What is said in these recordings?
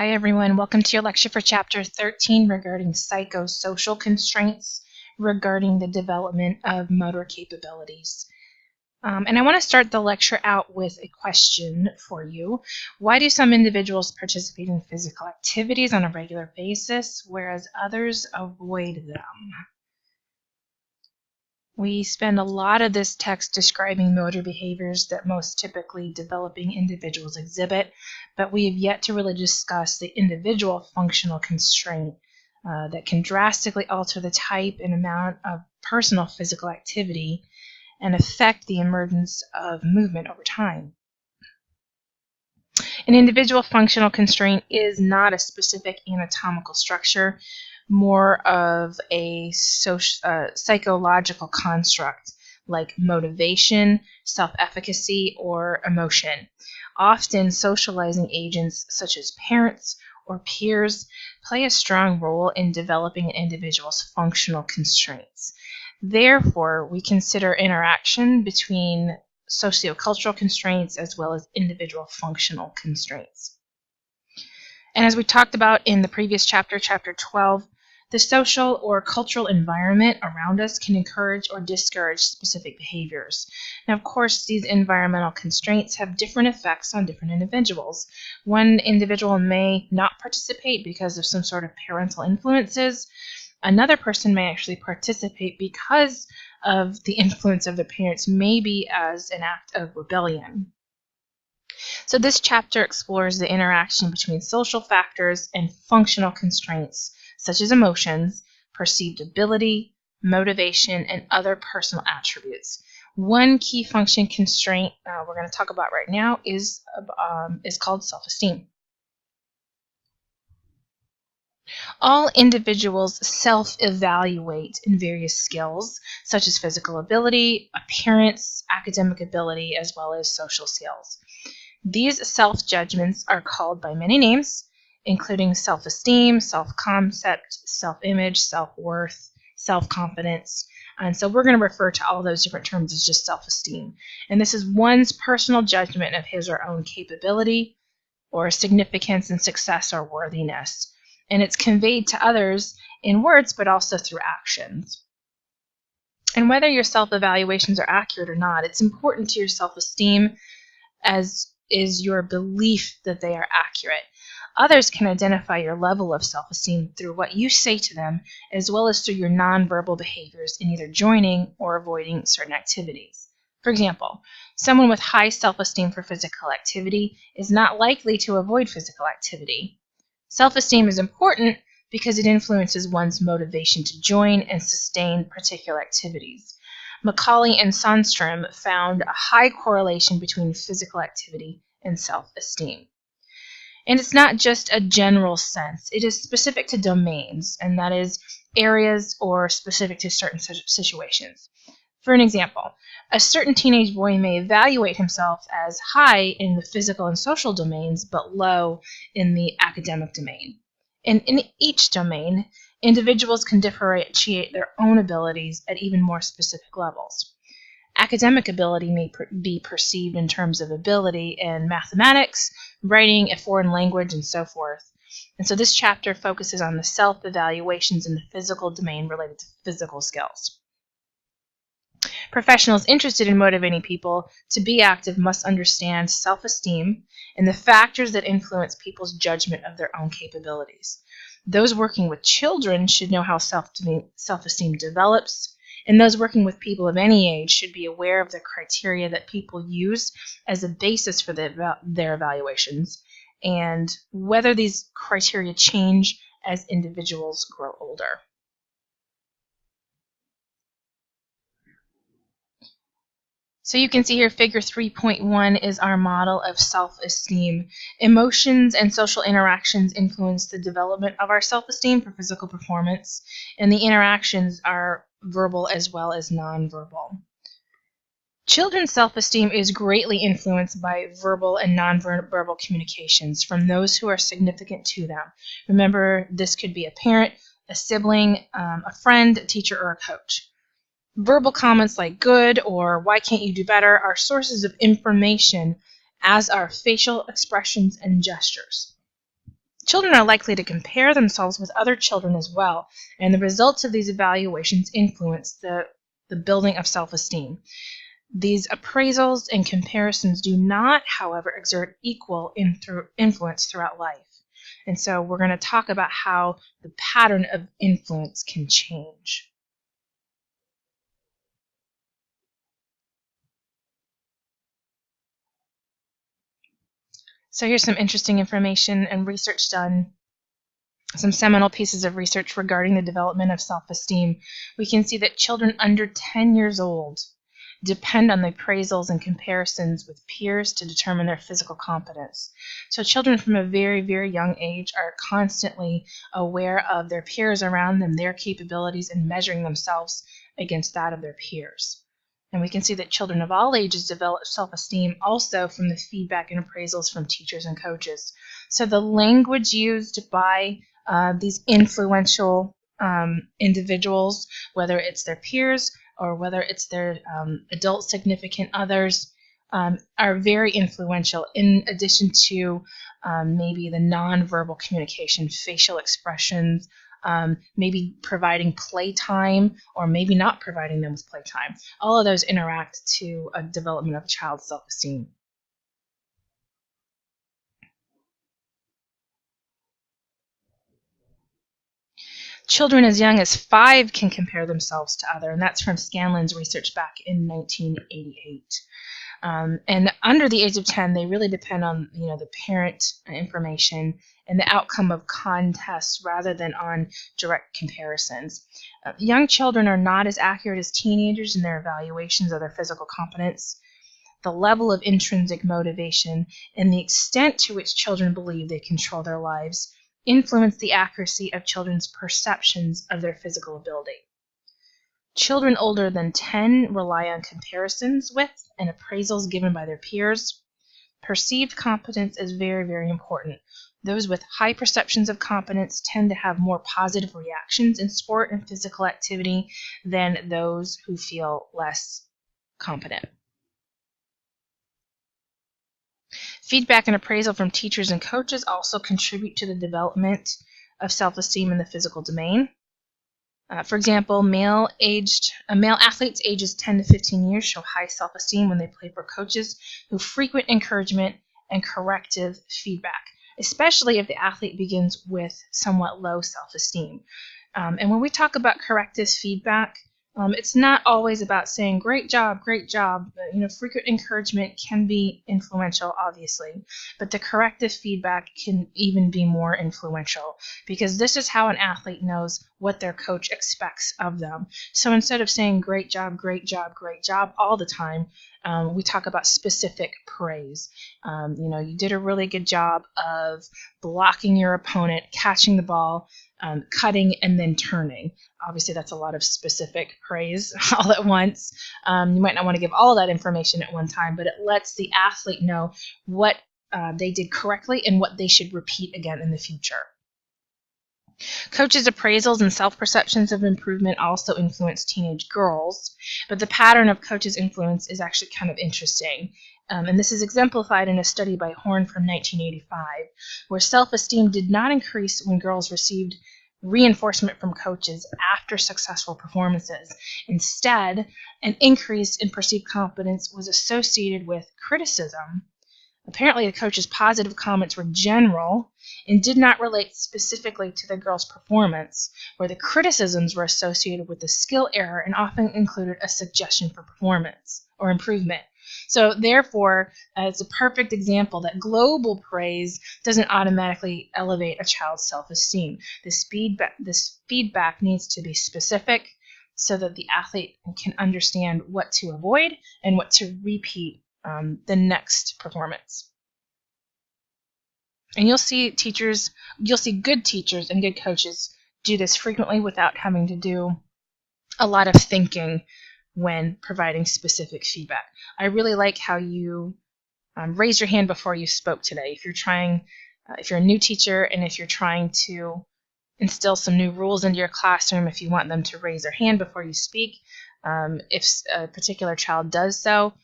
Hi everyone, welcome to your lecture for Chapter 13 regarding psychosocial constraints regarding the development of motor capabilities. And I want to start the lecture out with a question for you. Why do some individuals participate in physical activities on a regular basis, whereas others avoid them? We spend a lot of this text describing motor behaviors that most typically developing individuals exhibit, but we have yet to really discuss the individual functional constraint that can drastically alter the type and amount of personal physical activity and affect the emergence of movement over time. An individual functional constraint is not a specific anatomical structure, more of a psychological construct like motivation, self-efficacy, or emotion. Often socializing agents such as parents or peers play a strong role in developing an individual's functional constraints. Therefore, we consider interaction between sociocultural constraints as well as individual functional constraints. And as we talked about in the previous chapter, Chapter 12, the social or cultural environment around us can encourage or discourage specific behaviors. Now, of course, these environmental constraints have different effects on different individuals. One individual may not participate because of some sort of parental influences. Another person may actually participate because of the influence of the parents, maybe as an act of rebellion. So this chapter explores the interaction between social factors and functional constraints, such as emotions, perceived ability, motivation, and other personal attributes. One key function constraint we're going to talk about right now is called self-esteem. All individuals self-evaluate in various skills, such as physical ability, appearance, academic ability, as well as social skills. These self-judgments are called by many names, including self-esteem, self-concept, self-image, self-worth, self-confidence. And so we're going to refer to all those different terms as just self-esteem. And this is one's personal judgment of his or her own capability or significance and success or worthiness. And it's conveyed to others in words, but also through actions. And whether your self-evaluations are accurate or not, it's important to your self-esteem as is your belief that they are accurate. Others can identify your level of self-esteem through what you say to them, as well as through your nonverbal behaviors in either joining or avoiding certain activities. For example, someone with high self-esteem for physical activity is not likely to avoid physical activity. Self-esteem is important because it influences one's motivation to join and sustain particular activities. Macaulay and Sundstrom found a high correlation between physical activity and self-esteem. And it's not just a general sense. It is specific to domains, and that is areas or specific to certain situations. For an example, a certain teenage boy may evaluate himself as high in the physical and social domains, but low in the academic domain. And in each domain, individuals can differentiate their own abilities at even more specific levels. Academic ability may be perceived in terms of ability in mathematics, writing, a foreign language, and so forth. And so this chapter focuses on the self-evaluations in the physical domain related to physical skills. Professionals interested in motivating people to be active must understand self-esteem and the factors that influence people's judgment of their own capabilities. Those working with children should know how self-esteem develops, and those working with people of any age should be aware of the criteria that people use as a basis for their evaluations, and whether these criteria change as individuals grow older. So you can see here figure 3.1 is our model of self-esteem. Emotions and social interactions influence the development of our self-esteem for physical performance, and the interactions are verbal as well as nonverbal. Children's self-esteem is greatly influenced by verbal and nonverbal communications from those who are significant to them. Remember, this could be a parent, a sibling, a friend, a teacher, or a coach. Verbal comments like good or why can't you do better are sources of information, as are facial expressions and gestures. Children are likely to compare themselves with other children as well, and the results of these evaluations influence the building of self-esteem. These appraisals and comparisons do not, however, exert equal influence throughout life. And so we're going to talk about how the pattern of influence can change. So here's some interesting information and research done, some seminal pieces of research regarding the development of self-esteem. We can see that children under 10 years old depend on the appraisals and comparisons with peers to determine their physical competence. So children from a very, very young age are constantly aware of their peers around them, their capabilities, and measuring themselves against that of their peers. And we can see that children of all ages develop self-esteem also from the feedback and appraisals from teachers and coaches. So the language used by these influential individuals, whether it's their peers or whether it's their adult significant others, are very influential, in addition to maybe the nonverbal communication, facial expressions, maybe providing playtime or maybe not providing them with playtime. All of those interact to a development of a child's self-esteem. Children as young as 5 can compare themselves to others, and that's from Scanlon's research back in 1988. And under the age of 10, they really depend on the parent information and the outcome of contests rather than on direct comparisons. Young children are not as accurate as teenagers in their evaluations of their physical competence. The level of intrinsic motivation and the extent to which children believe they control their lives influence the accuracy of children's perceptions of their physical ability. Children older than 10 rely on comparisons with and appraisals given by their peers. Perceived competence is very, very important. Those with high perceptions of competence tend to have more positive reactions in sport and physical activity than those who feel less competent. Feedback and appraisal from teachers and coaches also contribute to the development of self-esteem in the physical domain. For example, male athletes ages 10 to 15 years show high self-esteem when they play for coaches who frequent encouragement and corrective feedback, especially if the athlete begins with somewhat low self-esteem. And when we talk about corrective feedback, it's not always about saying great job, great job. Frequent encouragement can be influential, obviously, but the corrective feedback can even be more influential, because this is how an athlete knows what their coach expects of them. So instead of saying great job, great job, great job all the time, we talk about specific praise. You did a really good job of blocking your opponent, catching the ball, cutting, and then turning. Obviously, that's a lot of specific praise all at once. You might not want to give all that information at one time, but it lets the athlete know what they did correctly and what they should repeat again in the future. Coaches' appraisals and self-perceptions of improvement also influence teenage girls, but the pattern of coaches' influence is actually kind of interesting. And this is exemplified in a study by Horn from 1985, where self-esteem did not increase when girls received reinforcement from coaches after successful performances. Instead, an increase in perceived competence was associated with criticism. Apparently, the coach's positive comments were general and did not relate specifically to the girl's performance, where the criticisms were associated with the skill error and often included a suggestion for performance or improvement. So therefore, it's a perfect example that global praise doesn't automatically elevate a child's self-esteem. This feedback needs to be specific so that the athlete can understand what to avoid and what to repeat the next performance. And you'll see good teachers and good coaches do this frequently without having to do a lot of thinking when providing specific feedback. I really like how you raised your hand before you spoke today. If you're a new teacher and if you're trying to instill some new rules into your classroom, if you want them to raise their hand before you speak, if a particular child does so,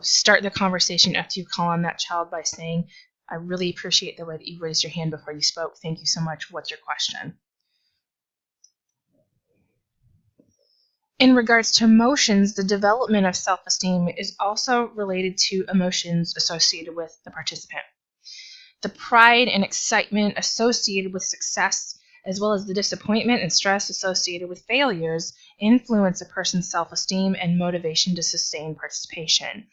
start the conversation after you call on that child by saying, I really appreciate the way that you raised your hand before you spoke. Thank you so much. What's your question? In regards to emotions, the development of self-esteem is also related to emotions associated with the participant. The pride and excitement associated with success, as well as the disappointment and stress associated with failures, influence a person's self-esteem and motivation to sustain participation.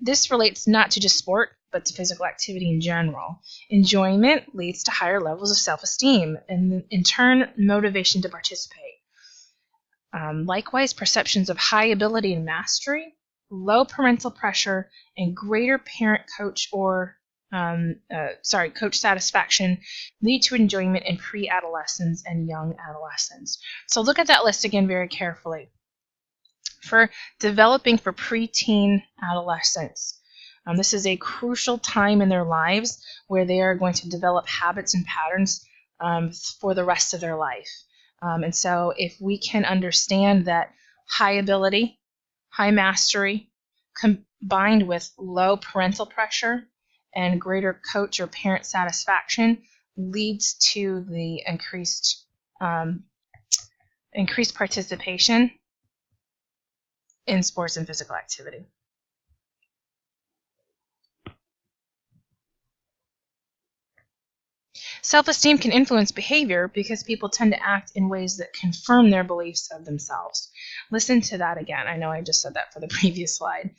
This relates not to just sport, but to physical activity in general. Enjoyment leads to higher levels of self-esteem, and in turn, motivation to participate. Likewise, perceptions of high ability and mastery, low parental pressure, and greater parent-coach coach satisfaction lead to enjoyment in pre-adolescents and young adolescents. So look at that list again very carefully. For developing for preteen adolescents, this is a crucial time in their lives where they are going to develop habits and patterns for the rest of their life. And so if we can understand that high ability, high mastery, combined with low parental pressure and greater coach or parent satisfaction leads to the increased participation in sports and physical activity. Self-esteem can influence behavior because people tend to act in ways that confirm their beliefs of themselves. Listen to that again. I know I just said that for the previous slide.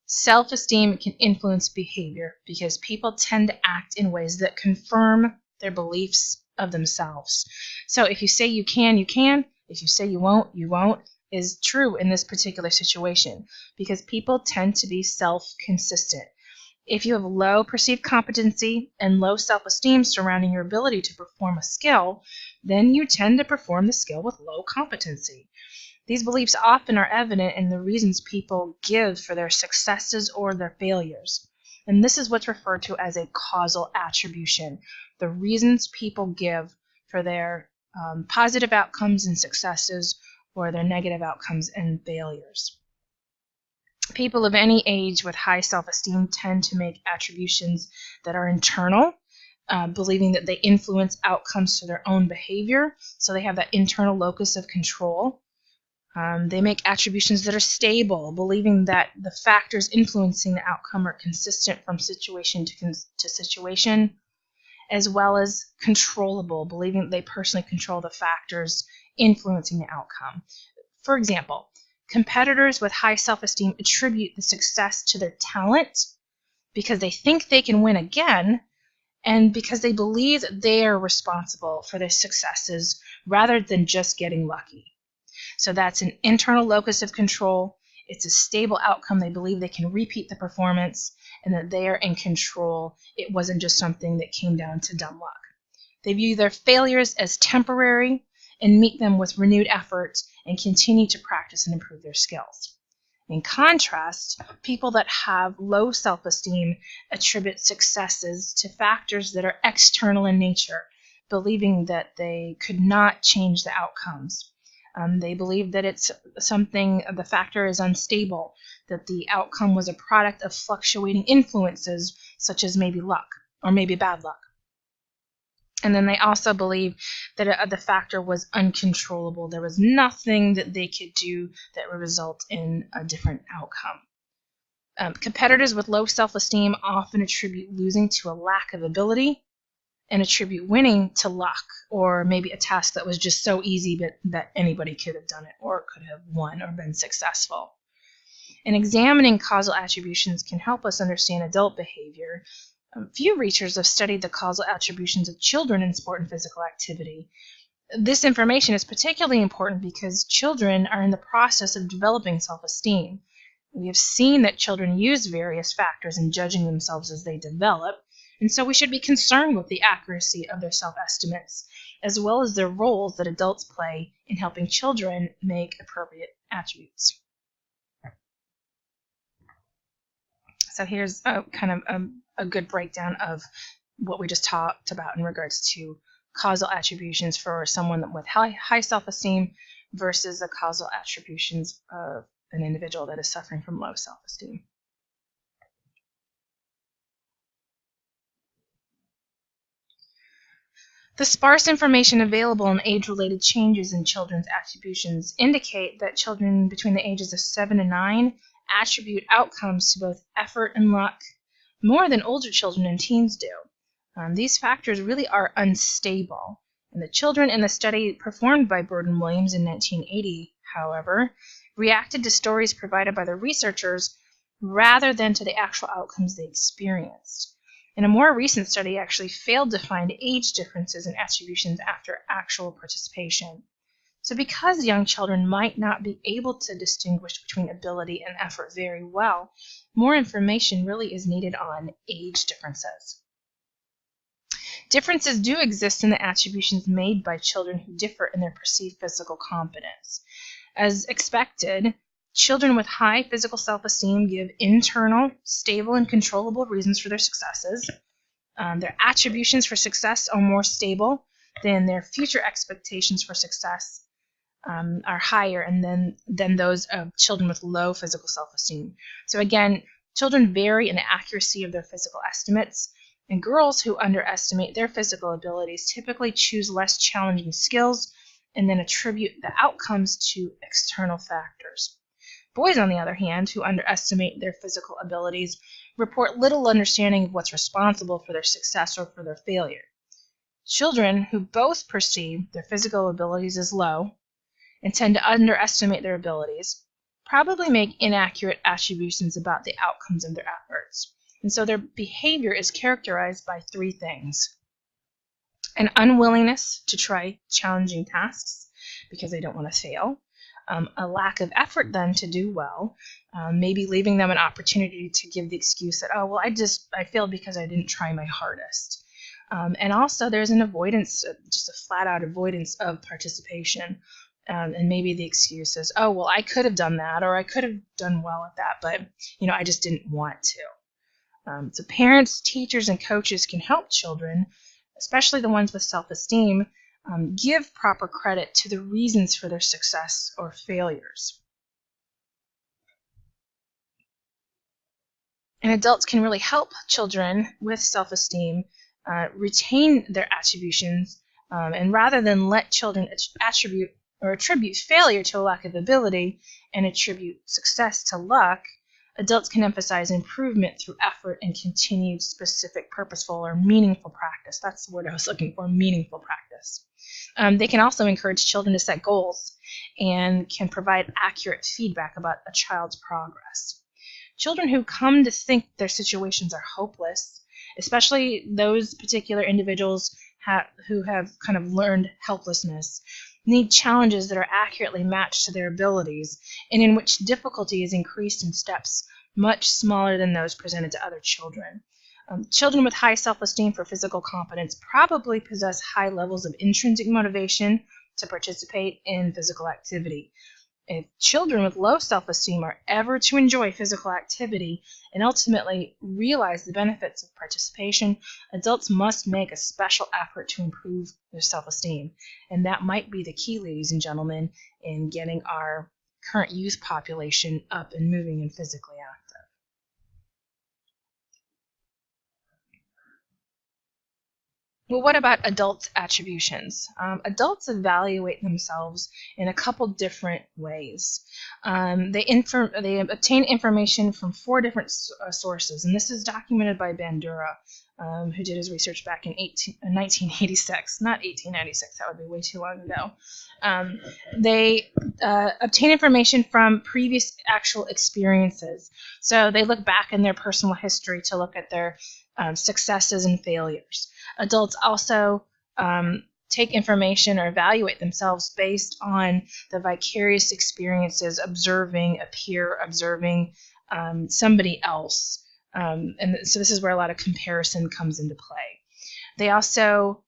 Self-esteem can influence behavior because people tend to act in ways that confirm their beliefs of themselves. So if you say you can, you can. If you say you won't, you won't, is true in this particular situation because people tend to be self-consistent. If you have low perceived competency and low self-esteem surrounding your ability to perform a skill, then you tend to perform the skill with low competency. These beliefs often are evident in the reasons people give for their successes or their failures. And this is what's referred to as a causal attribution. The reasons people give for their positive outcomes and successes or their negative outcomes and failures. People of any age with high self-esteem tend to make attributions that are internal, believing that they influence outcomes to their own behavior. So they have that internal locus of control. They make attributions that are stable, believing that the factors influencing the outcome are consistent from situation to situation, as well as controllable, believing that they personally control the factors influencing the outcome. For example, competitors with high self-esteem attribute the success to their talent because they think they can win again and because they believe that they are responsible for their successes rather than just getting lucky. So that's an internal locus of control. It's a stable outcome. They believe they can repeat the performance and that they are in control. It wasn't just something that came down to dumb luck. They view their failures as temporary and meet them with renewed effort and continue to practice and improve their skills. In contrast, people that have low self-esteem attribute successes to factors that are external in nature, believing that they could not change the outcomes. They believe that it's something, the factor is unstable, that the outcome was a product of fluctuating influences, such as maybe luck or maybe bad luck. And then they also believe that the factor was uncontrollable. There was nothing that they could do that would result in a different outcome. Competitors with low self-esteem often attribute losing to a lack of ability and attribute winning to luck or maybe a task that was just so easy that anybody could have done it or could have won or been successful. And examining causal attributions can help us understand adult behavior. Few researchers have studied the causal attributions of children in sport and physical activity. This information is particularly important because children are in the process of developing self-esteem. We have seen that children use various factors in judging themselves as they develop, and so we should be concerned with the accuracy of their self-estimates, as well as their roles that adults play in helping children make appropriate attributes. So here's a good breakdown of what we just talked about in regards to causal attributions for someone with high self-esteem versus the causal attributions of an individual that is suffering from low self-esteem. The sparse information available on age-related changes in children's attributions indicate that children between the ages of 7 and 9 attribute outcomes to both effort and luck more than older children and teens do. These factors really are unstable. And the children in the study performed by Bird and Williams in 1980, however, reacted to stories provided by the researchers rather than to the actual outcomes they experienced. And a more recent study actually failed to find age differences in attributions after actual participation. So because young children might not be able to distinguish between ability and effort very well, more information really is needed on age differences. Differences do exist in the attributions made by children who differ in their perceived physical competence. As expected, children with high physical self-esteem give internal, stable, and controllable reasons for their successes. Their attributions for success are more stable than their future expectations for success are higher and than those of children with low physical self-esteem. So again, children vary in the accuracy of their physical estimates, and girls who underestimate their physical abilities typically choose less challenging skills and then attribute the outcomes to external factors. Boys, on the other hand, who underestimate their physical abilities, report little understanding of what's responsible for their success or for their failure. Children who both perceive their physical abilities as low and tend to underestimate their abilities probably make inaccurate attributions about the outcomes of their efforts. And so their behavior is characterized by three things: an unwillingness to try challenging tasks because they don't want to fail, a lack of effort then to do well, maybe leaving them an opportunity to give the excuse that, oh, well, I failed because I didn't try my hardest. And also there's an avoidance, just a flat-out avoidance of participation. And maybe the excuse is, oh, well, I could have done that, or I could have done well at that, but, I just didn't want to. So parents, teachers, and coaches can help children, especially the ones with self-esteem, give proper credit to the reasons for their success or failures. And adults can really help children with self-esteem retain their attributions, and rather than let children attribute failure to a lack of ability and attribute success to luck, adults can emphasize improvement through effort and continued specific, purposeful, or meaningful practice. That's the word I was looking for, meaningful practice. They can also encourage children to set goals and can provide accurate feedback about a child's progress. Children who come to think their situations are hopeless, especially those particular individuals who have kind of learned helplessness, need challenges that are accurately matched to their abilities and in which difficulty is increased in steps much smaller than those presented to other children. Children with high self-esteem for physical competence probably possess high levels of intrinsic motivation to participate in physical activity. If children with low self-esteem are ever to enjoy physical activity and ultimately realize the benefits of participation, adults must make a special effort to improve their self-esteem. And that might be the key, ladies and gentlemen, in getting our current youth population up and moving and physically active. Well, what about adults' attributions? Adults evaluate themselves in a couple different ways. They obtain information from 4 different sources, and this is documented by Bandura, who did his research back in 1986, not 1896, that would be way too long ago. They obtain information from previous actual experiences. So they look back in their personal history to look at their successes and failures. Adults also take information or evaluate themselves based on the vicarious experiences observing a peer, observing somebody else. And so this is where a lot of comparison comes into play. They also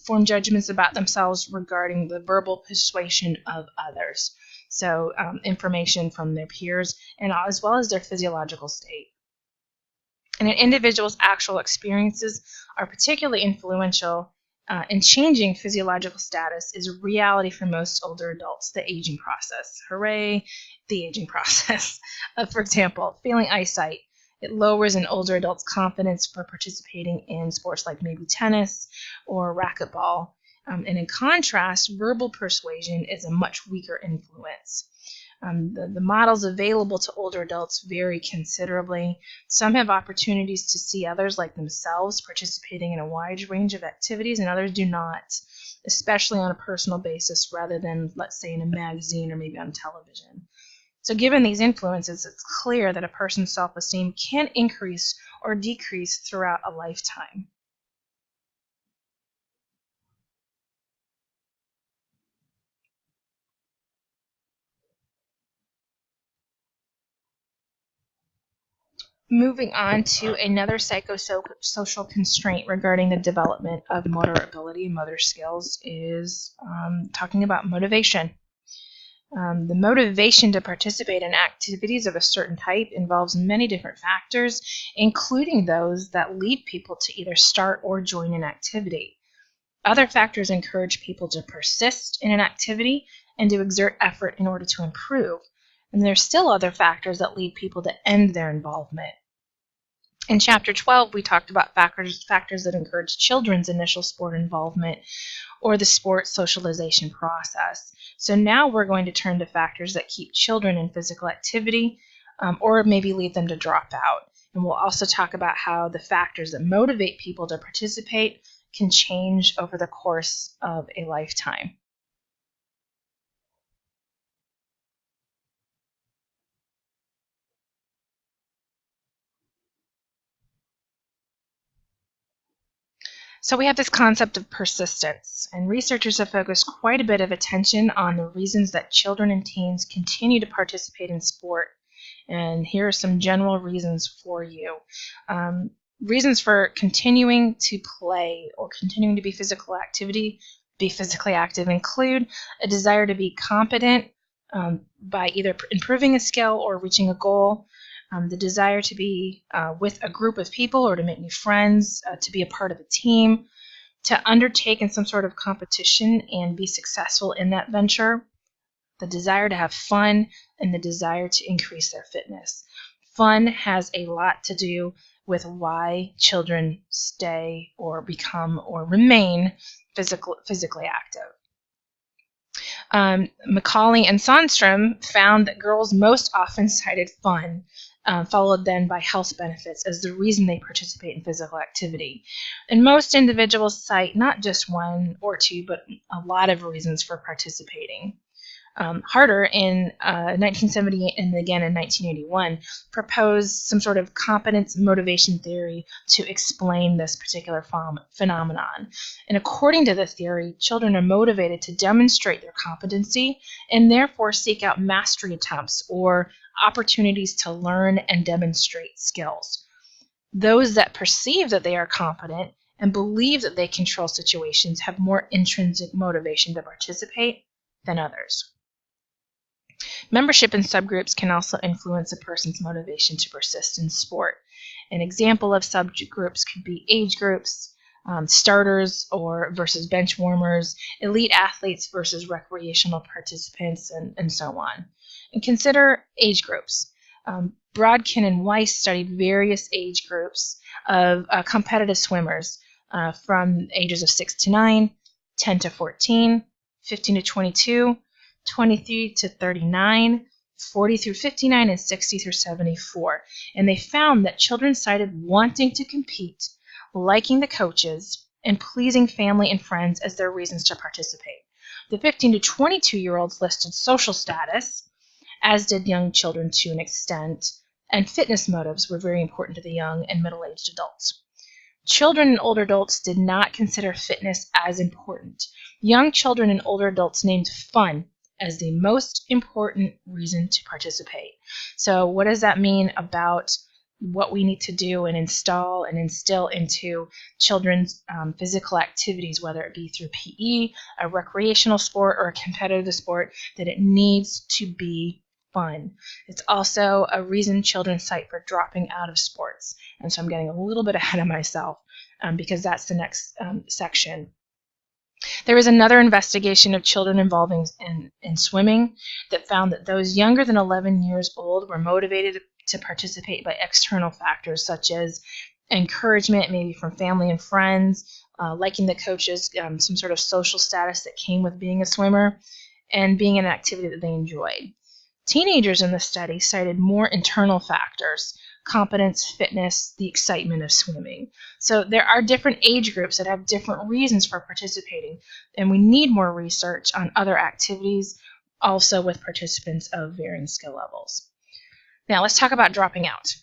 form judgments about themselves regarding the verbal persuasion of others. So information from their peers and as well as their physiological state. And an individual's actual experiences are particularly influential in changing physiological status is a reality for most older adults, the aging process. Hooray, the aging process. For example, failing eyesight It lowers an older adult's confidence for participating in sports like maybe tennis or racquetball. And in contrast, verbal persuasion is a much weaker influence. The models available to older adults vary considerably. Some have opportunities to see others like themselves participating in a wide range of activities, and others do not, especially on a personal basis rather than, let's say, in a magazine or maybe on television. So given these influences, it's clear that a person's self-esteem can increase or decrease throughout a lifetime. Moving on to another psychosocial constraint regarding the development of motor ability and motor skills is talking about motivation. The motivation to participate in activities of a certain type involves many different factors, including those that lead people to either start or join an activity. Other factors encourage people to persist in an activity and to exert effort in order to improve. And there's still other factors that lead people to end their involvement. In Chapter 12, we talked about factors that encourage children's initial sport involvement or the sport socialization process. So now we're going to turn to factors that keep children in physical activity or maybe lead them to drop out. And we'll also talk about how the factors that motivate people to participate can change over the course of a lifetime. So we have this concept of persistence, and researchers have focused quite a bit of attention on the reasons that children and teens continue to participate in sport. And here are some general reasons for you. Reasons for continuing to play or continuing to be physically active include a desire to be competent by either improving a skill or reaching a goal, the desire to be with a group of people or to make new friends, to be a part of a team, to undertake in some sort of competition and be successful in that venture, the desire to have fun, and the desire to increase their fitness. Fun has a lot to do with why children stay or become or remain physically active. Macaulay and Sandstrom found that girls most often cited fun, followed then by health benefits as the reason they participate in physical activity. And most individuals cite not just one or two, but a lot of reasons for participating. Harder in 1978 and again in 1981 proposed some sort of competence motivation theory to explain this particular phenomenon. And according to the theory, children are motivated to demonstrate their competency and therefore seek out mastery attempts or opportunities to learn and demonstrate skills. Those that perceive that they are competent and believe that they control situations have more intrinsic motivation to participate than others. Membership in subgroups can also influence a person's motivation to persist in sport. An example of subgroups could be age groups, starters versus bench warmers, elite athletes versus recreational participants, and so on. And consider age groups. Brodkin and Weiss studied various age groups of competitive swimmers from ages of 6 to 9, 10 to 14, 15 to 22, 23 to 39, 40 through 59, and 60 through 74. And they found that children cited wanting to compete, liking the coaches, and pleasing family and friends as their reasons to participate. The 15 to 22-year-olds listed social status, as did young children to an extent, and fitness motives were very important to the young and middle-aged adults. Children and older adults did not consider fitness as important. Young children and older adults named fun as the most important reason to participate. So what does that mean about what we need to do and install and instill into children's physical activities, whether it be through PE, a recreational sport, or a competitive sport, that it needs to be fun. It's also a reason children cite for dropping out of sports. And so I'm getting a little bit ahead of myself because that's the next section. There was another investigation of children involving in swimming that found that those younger than 11 years old were motivated to participate by external factors such as encouragement, maybe from family and friends, liking the coaches, some sort of social status that came with being a swimmer, and being an activity that they enjoyed. Teenagers in the study cited more internal factors: competence, fitness, the excitement of swimming. So there are different age groups that have different reasons for participating, and we need more research on other activities, also with participants of varying skill levels. Now let's talk about dropping out.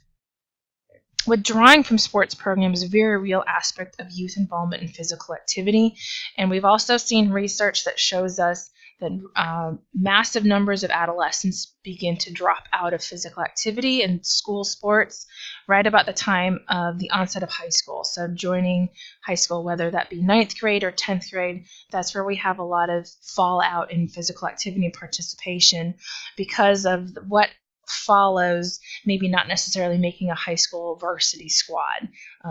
Withdrawing from sports programs is a very real aspect of youth involvement in physical activity, and we've also seen research that shows us that massive numbers of adolescents begin to drop out of physical activity and school sports right about the time of the onset of high school. So joining high school, whether that be 9th grade or 10th grade, that's where we have a lot of fallout in physical activity and participation because of what follows, maybe not necessarily making a high school varsity squad.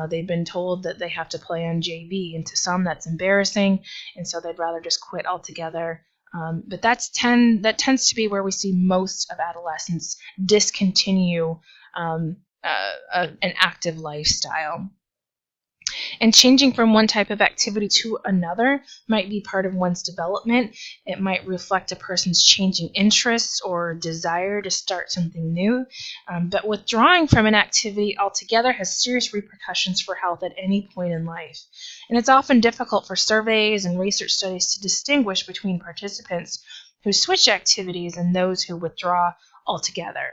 They've been told that they have to play on JV, and to some that's embarrassing, and so they'd rather just quit altogether. But that tends to be where we see most of adolescents discontinue an active lifestyle. And changing from one type of activity to another might be part of one's development. It might reflect a person's changing interests or desire to start something new. But withdrawing from an activity altogether has serious repercussions for health at any point in life. And it's often difficult for surveys and research studies to distinguish between participants who switch activities and those who withdraw altogether.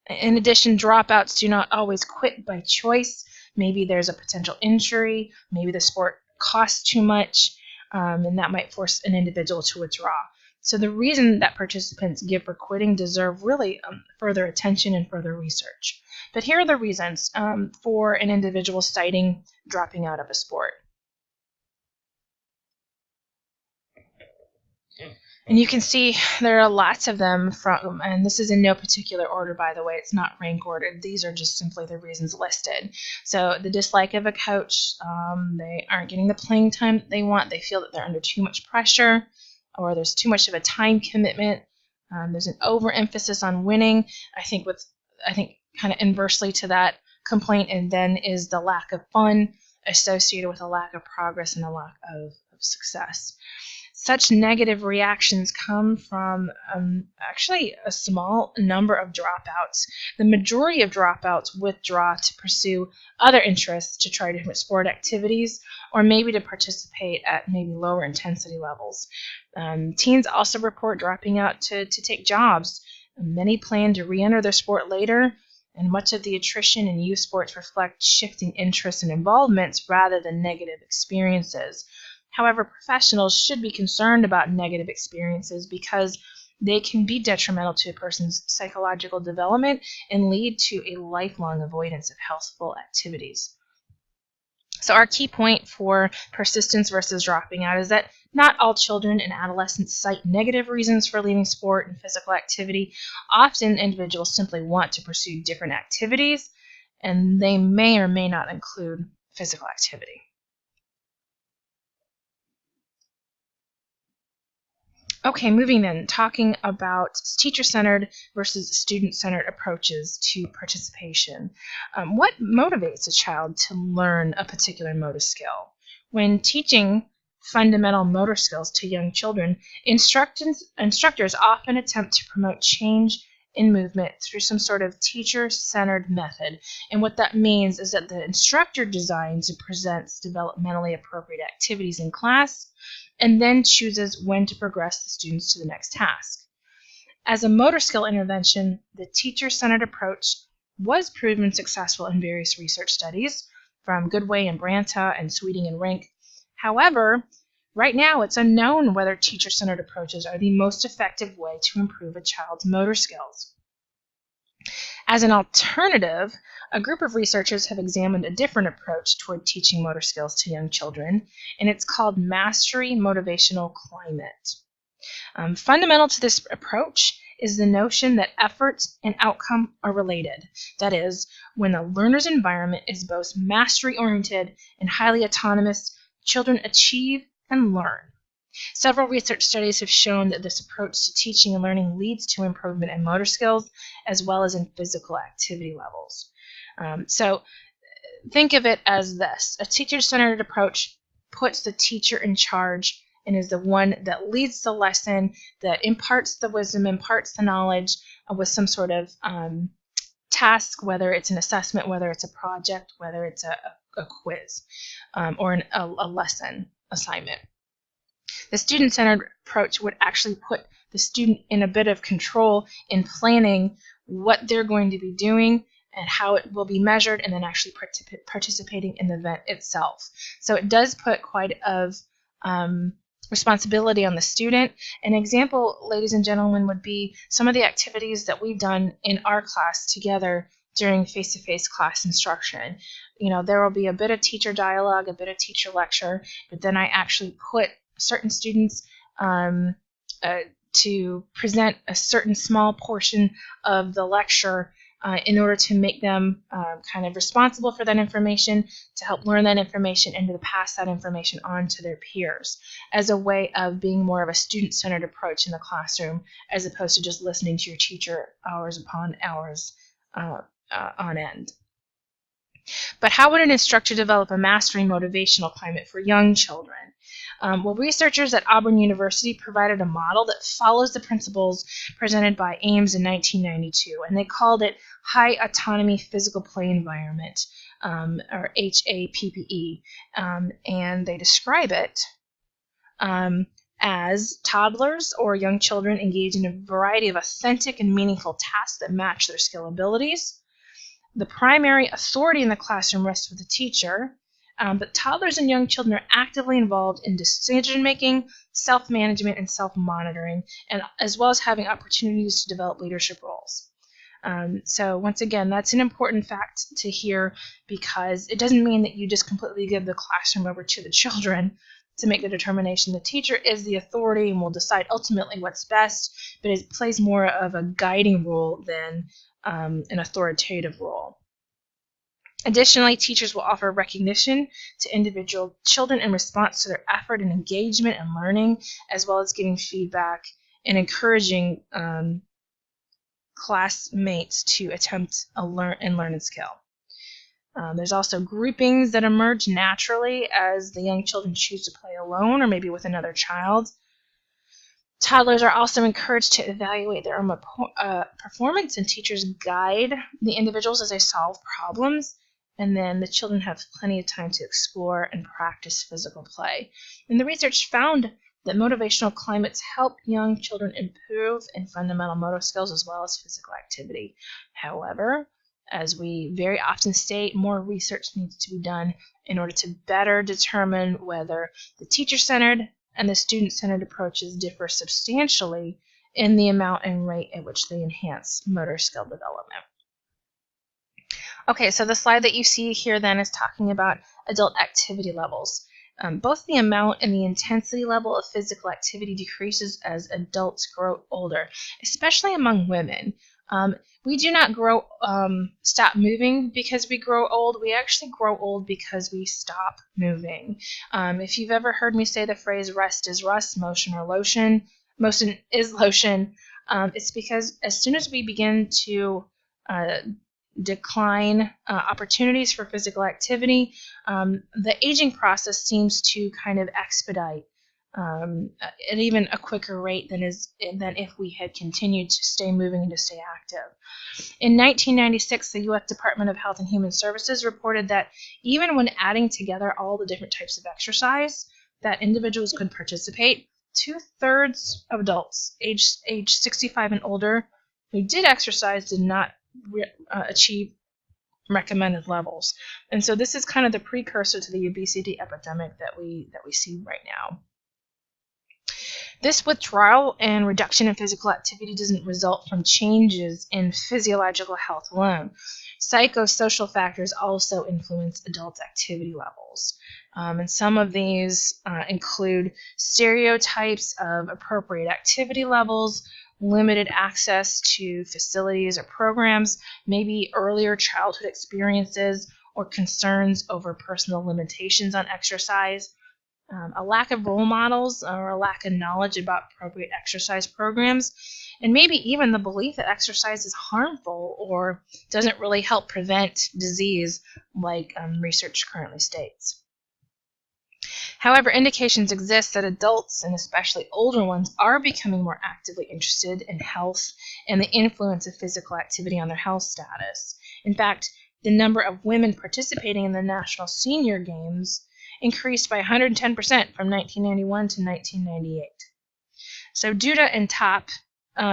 In addition, dropouts do not always quit by choice. Maybe there's a potential injury, maybe the sport costs too much, and that might force an individual to withdraw. So the reason that participants give for quitting deserve really further attention and further research. But here are the reasons for an individual citing dropping out of a sport. And you can see there are lots of them from, and this is in no particular order, by the way. It's not rank ordered. These are just simply the reasons listed. So the dislike of a coach, they aren't getting the playing time that they want. They feel that they're under too much pressure, or there's too much of a time commitment. There's an overemphasis on winning. I think kind of inversely to that complaint, and then is the lack of fun associated with a lack of progress and a lack of success. Such negative reactions come from actually a small number of dropouts. The majority of dropouts withdraw to pursue other interests, to try different sport activities, or maybe to participate at maybe lower intensity levels. Teens also report dropping out to take jobs. Many plan to re-enter their sport later, and much of the attrition in youth sports reflect shifting interests and involvements rather than negative experiences. However, professionals should be concerned about negative experiences because they can be detrimental to a person's psychological development and lead to a lifelong avoidance of healthful activities. So our key point for persistence versus dropping out is that not all children and adolescents cite negative reasons for leaving sport and physical activity. Often individuals simply want to pursue different activities, and they may or may not include physical activity. Okay, moving then, talking about teacher-centered versus student-centered approaches to participation. What motivates a child to learn a particular motor skill? When teaching fundamental motor skills to young children, instructors often attempt to promote change in movement through some sort of teacher-centered method. And what that means is that the instructor designs and presents developmentally appropriate activities in class, and then chooses when to progress the students to the next task. As a motor skill intervention, the teacher-centered approach was proven successful in various research studies from Goodway and Branta and Sweeting and Rink. However, right now it's unknown whether teacher-centered approaches are the most effective way to improve a child's motor skills. As an alternative, a group of researchers have examined a different approach toward teaching motor skills to young children, and it's called Mastery Motivational Climate. Fundamental to this approach is the notion that effort and outcome are related. That is, when a learner's environment is both mastery-oriented and highly autonomous, children achieve and learn. Several research studies have shown that this approach to teaching and learning leads to improvement in motor skills as well as in physical activity levels. So think of it as this. A teacher-centered approach puts the teacher in charge and is the one that leads the lesson, that imparts the wisdom, imparts the knowledge with some sort of task, whether it's an assessment, whether it's a project, whether it's a quiz, or a lesson assignment. The student-centered approach would actually put the student in a bit of control in planning what they're going to be doing and how it will be measured, and then actually participating in the event itself. So it does put quite of responsibility on the student. An example, ladies and gentlemen, would be some of the activities that we've done in our class together during face-to-face class instruction. There will be a bit of teacher dialogue, a bit of teacher lecture, but then I actually put certain students to present a certain small portion of the lecture in order to make them kind of responsible for that information, to help learn that information, and to pass that information on to their peers as a way of being more of a student-centered approach in the classroom, as opposed to just listening to your teacher hours upon hours on end. But how would an instructor develop a mastery motivational climate for young children? Well, researchers at Auburn University provided a model that follows the principles presented by Ames in 1992, and they called it High Autonomy Physical Play Environment, or HAPPE, and they describe it as toddlers or young children engage in a variety of authentic and meaningful tasks that match their skill abilities. The primary authority in the classroom rests with the teacher, but toddlers and young children are actively involved in decision-making, self-management, and self-monitoring, and as well as having opportunities to develop leadership roles. So once again, that's an important fact to hear, because it doesn't mean that you just completely give the classroom over to the children to make the determination. The teacher is the authority and will decide ultimately what's best, but it plays more of a guiding role than an authoritative role. Additionally, teachers will offer recognition to individual children in response to their effort and engagement and learning, as well as giving feedback and encouraging classmates to attempt a learn and skill. There's also groupings that emerge naturally as the young children choose to play alone or maybe with another child. Toddlers are also encouraged to evaluate their own performance, and teachers guide the individuals as they solve problems. And then the children have plenty of time to explore and practice physical play. And the research found that motivational climates help young children improve in fundamental motor skills as well as physical activity. However, as we very often state, more research needs to be done in order to better determine whether the teacher-centered and the student-centered approaches differ substantially in the amount and rate at which they enhance motor skill development. Okay, so the slide that you see here then is talking about adult activity levels. Both the amount and the intensity level of physical activity decreases as adults grow older, especially among women. We do not stop moving because we grow old. We actually grow old because we stop moving. If you've ever heard me say the phrase rest is rust, motion or lotion, motion is lotion, it's because as soon as we begin to decline opportunities for physical activity, the aging process seems to kind of expedite at even a quicker rate than if we had continued to stay moving and to stay active. In 1996, the U.S. Department of Health and Human Services reported that even when adding together all the different types of exercise that individuals could participate, 2/3 of adults age 65 and older who did exercise did not achieve recommended levels. And so this is kind of the precursor to the obesity epidemic that we see right now. This withdrawal and reduction in physical activity doesn't result from changes in physiological health alone. Psychosocial factors also influence adult activity levels. And some of these include stereotypes of appropriate activity levels, limited access to facilities or programs, maybe earlier childhood experiences or concerns over personal limitations on exercise. a lack of role models or a lack of knowledge about appropriate exercise programs, and maybe even the belief that exercise is harmful or doesn't really help prevent disease like research currently states. However, indications exist that adults, and especially older ones, are becoming more actively interested in health and the influence of physical activity on their health status. In fact, the number of women participating in the National Senior Games increased by 110% from 1991 to 1998. So Duda and Top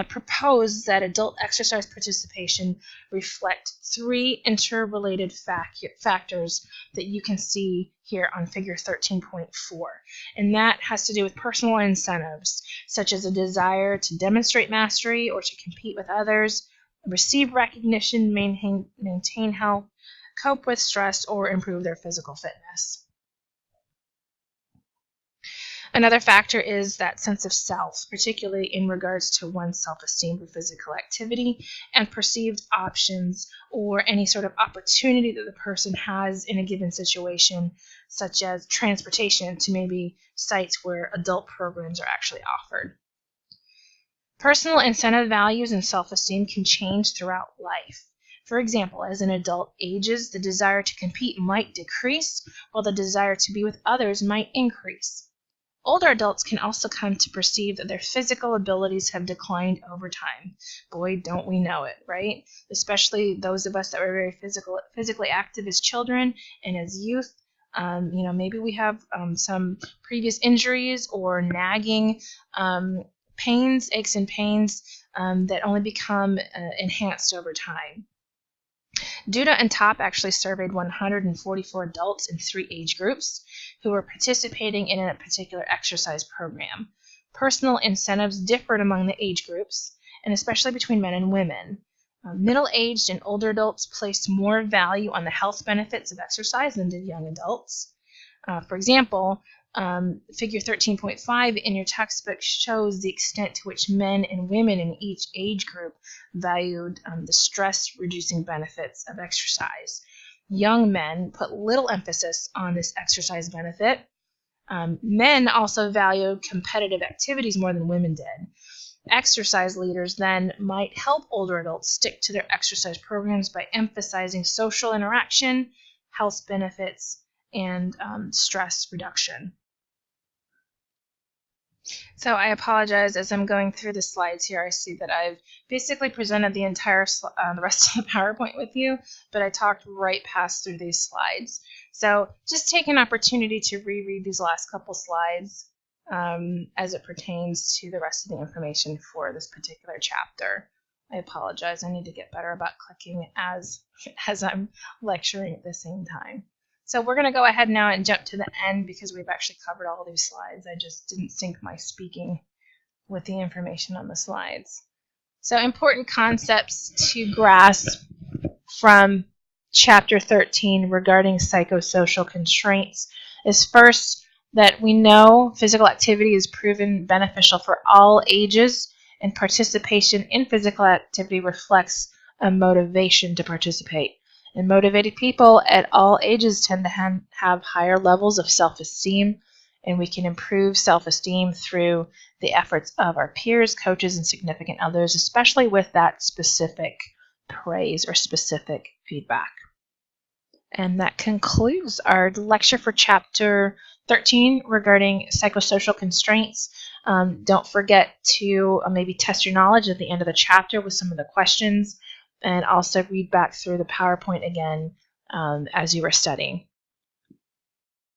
proposed that adult exercise participation reflect 3 interrelated factors that you can see here on figure 13.4. And that has to do with personal incentives, such as a desire to demonstrate mastery or to compete with others, receive recognition, maintain health, cope with stress, or improve their physical fitness. Another factor is that sense of self, particularly in regards to one's self-esteem for physical activity and perceived options or any sort of opportunity that the person has in a given situation, such as transportation to maybe sites where adult programs are actually offered. Personal incentive values and self-esteem can change throughout life. For example, as an adult ages, the desire to compete might decrease, while the desire to be with others might increase. Older adults can also come to perceive that their physical abilities have declined over time. Boy, don't we know it, right? Especially those of us that were very physically active as children and as youth. Maybe we have some previous injuries or nagging pains, aches and pains that only become enhanced over time. Duda and Top actually surveyed 144 adults in 3 age groups who were participating in a particular exercise program. Personal incentives differed among the age groups, and especially between men and women. Middle-aged and older adults placed more value on the health benefits of exercise than did young adults. For example, figure 13.5 in your textbook shows the extent to which men and women in each age group valued the stress-reducing benefits of exercise. Young men put little emphasis on this exercise benefit. Men also valued competitive activities more than women did. Exercise leaders then might help older adults stick to their exercise programs by emphasizing social interaction, health benefits, and stress reduction. So I apologize as I'm going through the slides here. I see that I've basically presented the entire the rest of the PowerPoint with you, but I talked right past through these slides. So just take an opportunity to reread these last couple slides as it pertains to the rest of the information for this particular chapter. I apologize. I need to get better about clicking as I'm lecturing at the same time. So we're going to go ahead now and jump to the end because we've actually covered all these slides. I just didn't sync my speaking with the information on the slides. So important concepts to grasp from Chapter 13 regarding psychosocial constraints is first that we know physical activity is proven beneficial for all ages, and participation in physical activity reflects a motivation to participate. And motivated people at all ages tend to have higher levels of self-esteem, and we can improve self-esteem through the efforts of our peers, coaches, and significant others, especially with that specific praise or specific feedback. And that concludes our lecture for Chapter 13 regarding psychosocial constraints. Don't forget to maybe test your knowledge at the end of the chapter with some of the questions, and also read back through the PowerPoint again as you were studying.